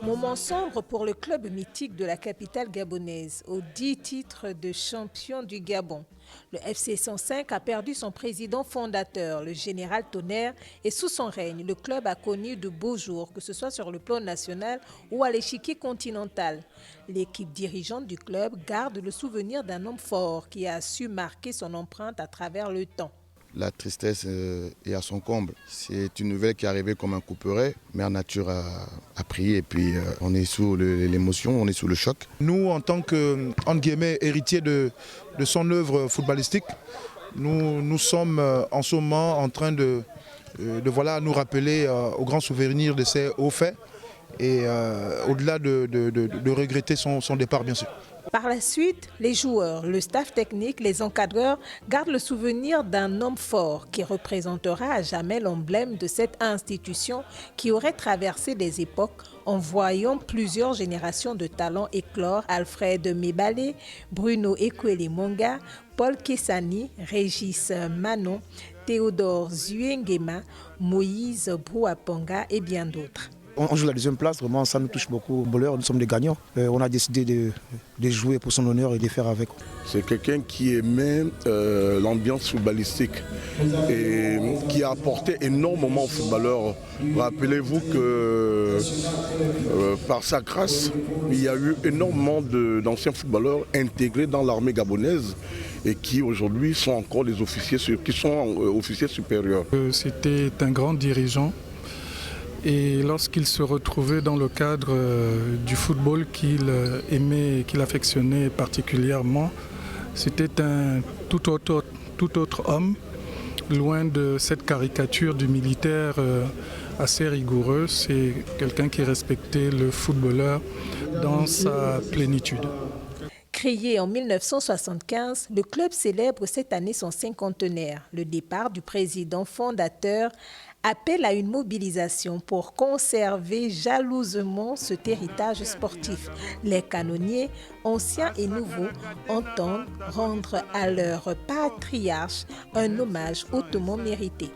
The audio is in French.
Moment sombre pour le club mythique de la capitale gabonaise, aux 10 titres de champion du Gabon. Le FC 105 a perdu son président fondateur, le général Tonnerre, et sous son règne, le club a connu de beaux jours, que ce soit sur le plan national ou à l'échiquier continental. L'équipe dirigeante du club garde le souvenir d'un homme fort qui a su marquer son empreinte à travers le temps. La tristesse est à son comble. C'est une nouvelle qui est arrivée comme un couperet. Mère Nature a pris et puis on est sous l'émotion, on est sous le choc. Nous, en tant que héritiers de son œuvre footballistique, nous sommes en ce moment en train de nous rappeler au grand souvenir de ces hauts faits et au-delà de regretter son départ, bien sûr. Par la suite, les joueurs, le staff technique, les encadreurs gardent le souvenir d'un homme fort qui représentera à jamais l'emblème de cette institution qui aurait traversé les époques en voyant plusieurs générations de talents éclore: Alfred Mebale, Bruno Ekweli-Monga, Paul Kessani, Régis Manon, Théodore Zuengema, Moïse Brouapanga et bien d'autres. On joue la deuxième place, vraiment ça nous touche beaucoup. Nous sommes des gagnants. On a décidé de jouer pour son honneur et de faire avec. C'est quelqu'un qui aimait l'ambiance footballistique et qui a apporté énormément aux footballeurs. Rappelez-vous que par sa grâce, il y a eu énormément d'anciens footballeurs intégrés dans l'armée gabonaise et qui aujourd'hui sont encore les officiers, officiers supérieurs. C'était un grand dirigeant. Et lorsqu'il se retrouvait dans le cadre du football qu'il aimait et qu'il affectionnait particulièrement, c'était un tout autre homme, loin de cette caricature du militaire assez rigoureux. C'est quelqu'un qui respectait le footballeur dans sa plénitude. Créé en 1975, le club célèbre cette année son cinquantenaire. Le départ du président fondateur appelle à une mobilisation pour conserver jalousement cet héritage sportif. Les canonniers, anciens et nouveaux, entendent rendre à leur patriarche un hommage hautement mérité.